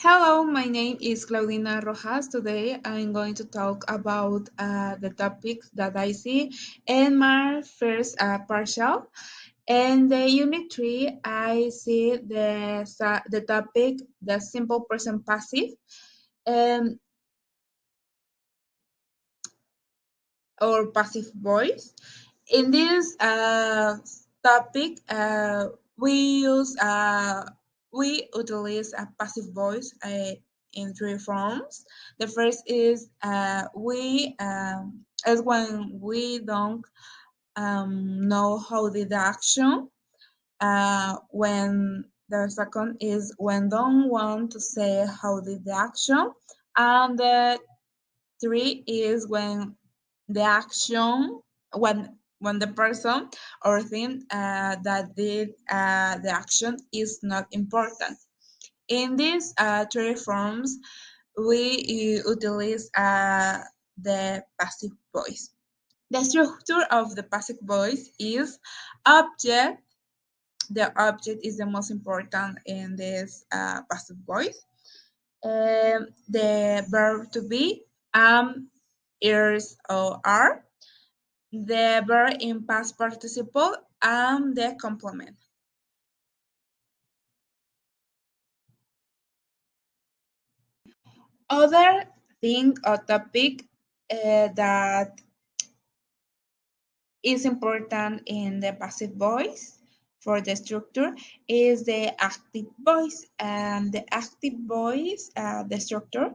Hello, my name is Claudina Rojas. Today I'm going to talk about the topics that I see in my first partial. In the unit 3, I see the topic, the simple present passive, um, or passive voice. In this topic, we utilize a passive voice in three forms. The first is is when we don't know how did the action. When the second is when don't want to say how did the action, and the three is when the action when the person or thing that did the action is not important. In these three forms, we utilize the passive voice. The structure of the passive voice is object. The object is the most important in this passive voice. The verb to be, is or are, the verb in past participle, and the complement. Other thing or topic that is important in the passive voice for the structure is the active voice. And the active voice, the structure,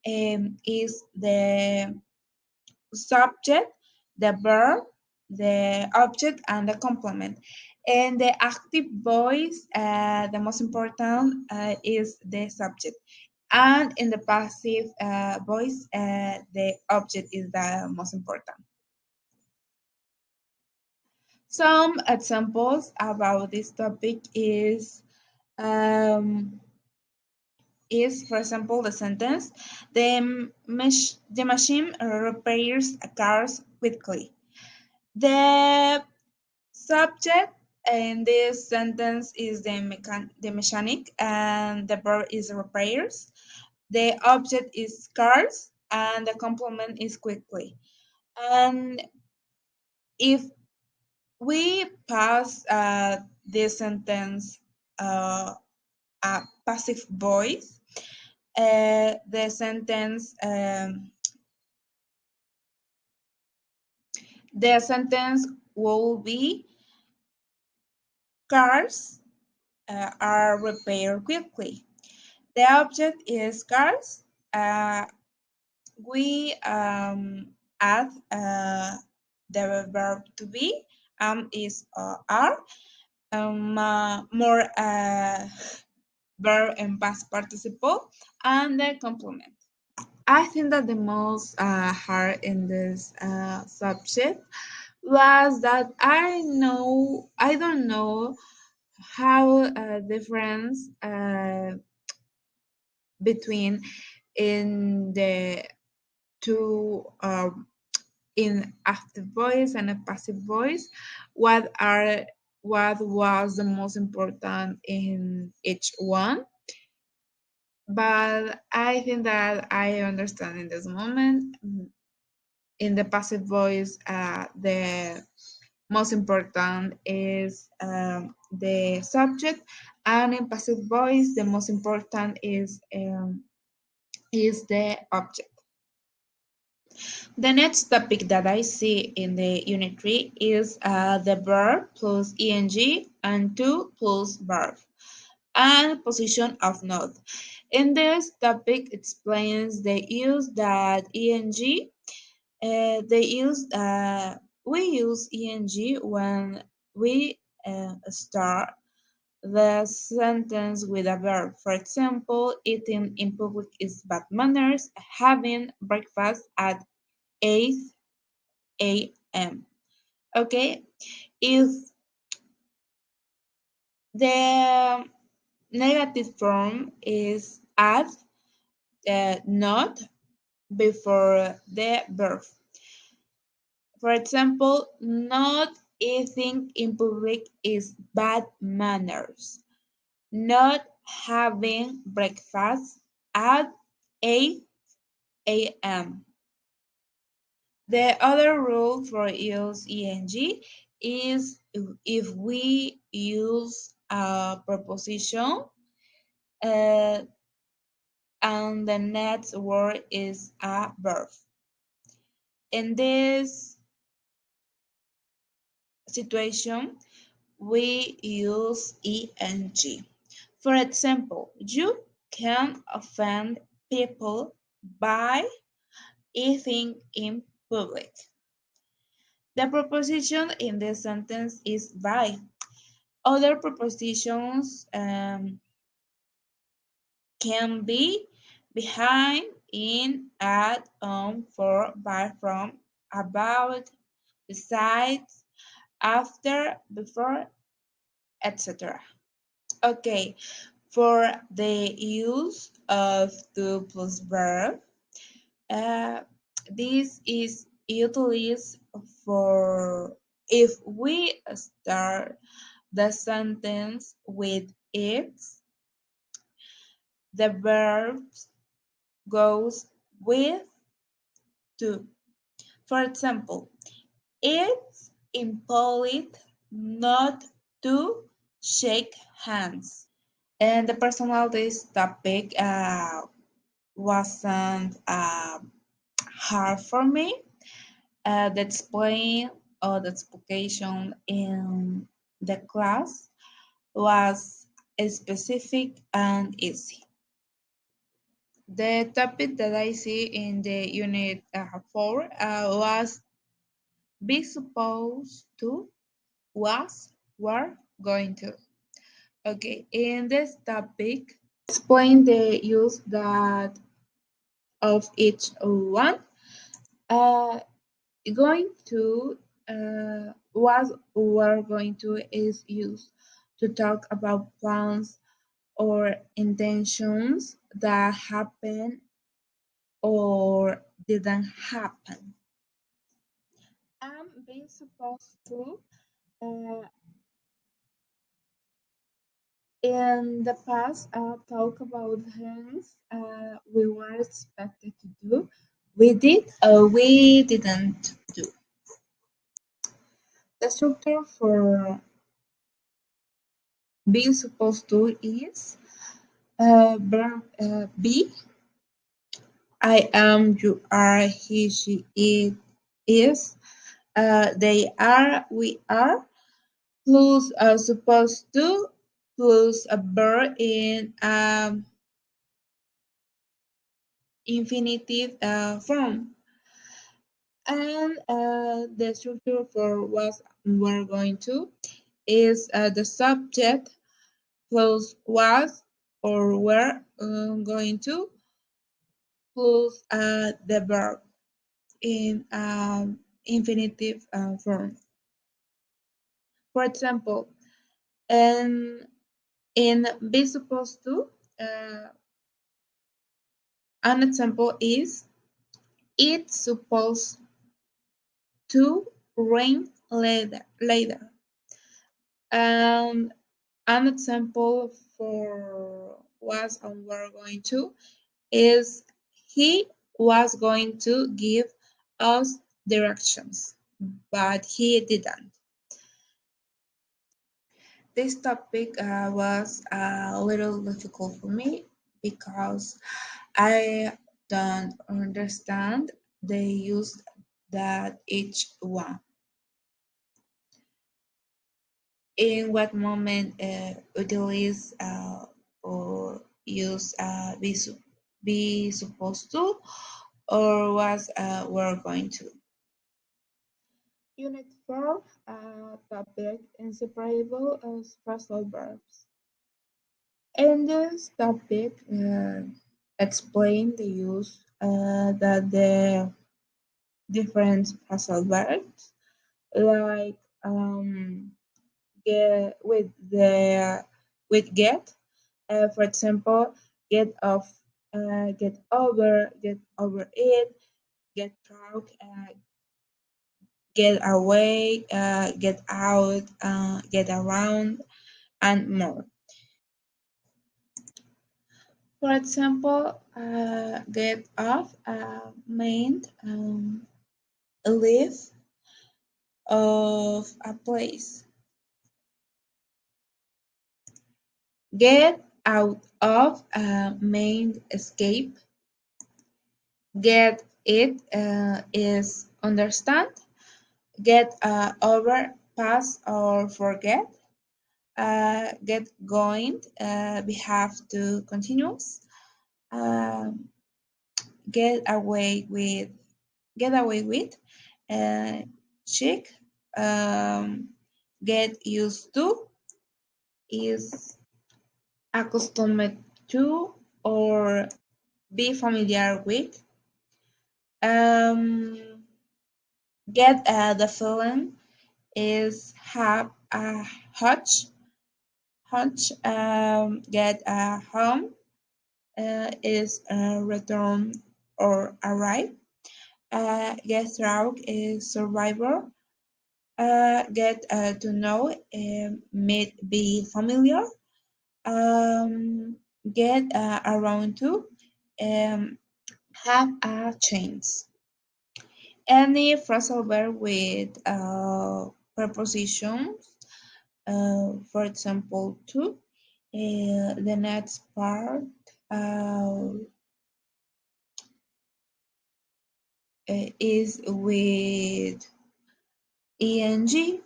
is the subject, the verb, the object, and the complement. And the active voice, the most important is the subject. And in the passive voice, the object is the most important. Some examples about this topic um, for example, the sentence, the machine repairs cars quickly. The subject in this sentence is the mechanic, and the verb is repairs. The object is cars, and the complement is quickly. And if we pass this sentence a passive voice, the sentence will be cars are repaired quickly. The object is cars. Uh, we add the verb to be, is are, more verb and past participle, and the complement. I think that the most hard in this subject was that I don't know how difference between in the two in active voice and a passive voice. What are what was the most important in each one? But I think that I understand in this moment. In the passive voice, the most important is the subject, and in passive voice, the most important is the object. The next topic that I see in the unit 3 is the verb plus ing and to plus verb and position of note. In this topic explains the use that ing they use we use ing when we start the sentence with a verb. For example, eating in public is bad manners. Having breakfast at 8 a.m. Okay, if the negative form is add not before the verb. For example, not eating in public is bad manners. Not having breakfast at 8 a.m. The other rule for use ing is if we use a preposition uh, and the next word is a verb. In this situation, we use ing. For example, you can offend people by eating in public. The preposition in this sentence is by. Other prepositions can be behind, in, at, on, for, by, from, about, besides, after, before, etc. Okay, for the use of to plus verb, uh, this is utilized for if we start the sentence with it, the verb goes with to. For example, it's impolite not to shake hands. And the personal this topic wasn't hard for me. The explain or the explanation in the class was specific and easy. The topic that I see in the unit 4 was be supposed to, was, were, going to. Okay, in this topic, explain the use that of each one. Uh, Going to was were going to is used to talk about plans or intentions that happen or didn't happen. I'm being supposed to in the past talk about things we were expected to do. We did or we didn't do. The structure for being supposed to is verb be. I am, you are, he, she, it is. They are, we are. Plus supposed to plus a verb in infinitive form. And the structure for what we're going to is the subject plus was or were going to plus the verb in infinitive form. For example, and in be supposed to, an example is it's supposed to rain later. And an example for was and were going to is he was going to give us directions, but he didn't. This topic was a little difficult for me because I don't understand the use that each one. In what moment utilize or use be supposed to or was were going to. Unit 4 topic inseparable as phrasal verbs. In this topic, explain the use that the different phrasal verbs like get with get. For example, get off, get over it, get out, get away, get out, get around, and more. For example, get off, meant leave of a place. Get out of meant escape. Get it is understand. Get over, pass, or forget. Get going, we have to continuous. Um, get away with, get away with, uh, chic. Um, get used to is accustomed to or be familiar with. Um, get the feeling is have a hunch. Get a home is return or arrive. Get through is survivor. Get to know, meet, be familiar. Um, get around to, um, have a chance. Any phrasal verb with prepositions, for example, to. The next part uh, is with eng,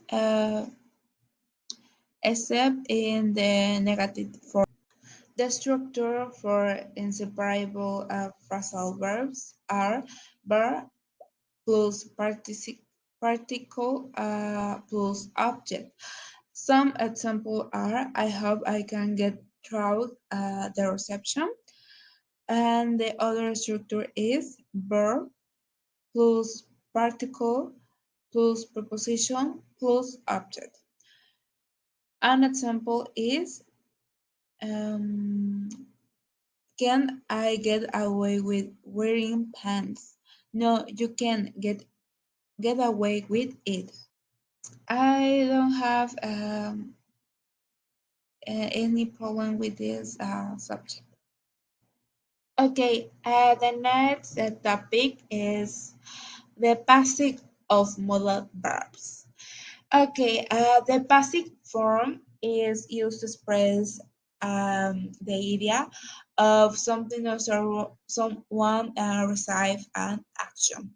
except in the negative form. The structure for inseparable phrasal verbs are verb plus particle plus object. Some examples are I hope I can get through the reception. And the other structure is verb plus particle plus preposition plus object. An example is um, can I get away with wearing pants? No, you can get away with it. I don't have any problem with this subject. Okay, the next topic is the passive of modal verbs. Okay, the passive form is used to express the idea of something or someone receive an action.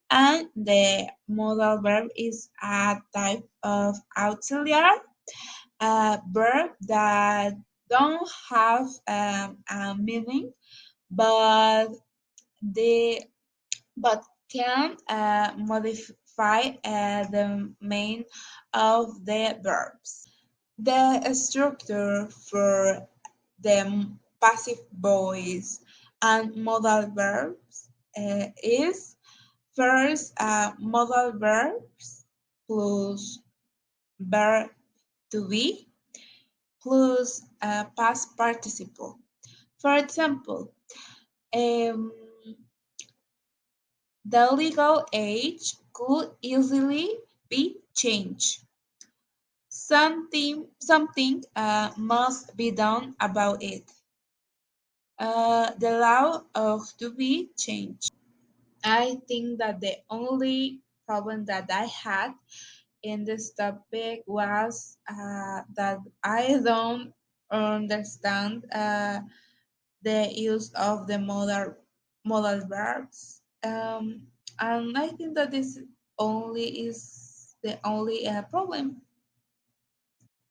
And the modal verb is a type of auxiliary verb that don't have a meaning, but they but can modify the main of the verbs. The structure for the passive voice and modal verbs is first modal verbs plus verb to be plus past participle. For example, um, the legal age could easily be changed. Something must be done about it. The law of to be changed. I think that the only problem that I had in this topic was that I don't understand the use of the modal verbs. And I think that this only is the only problem.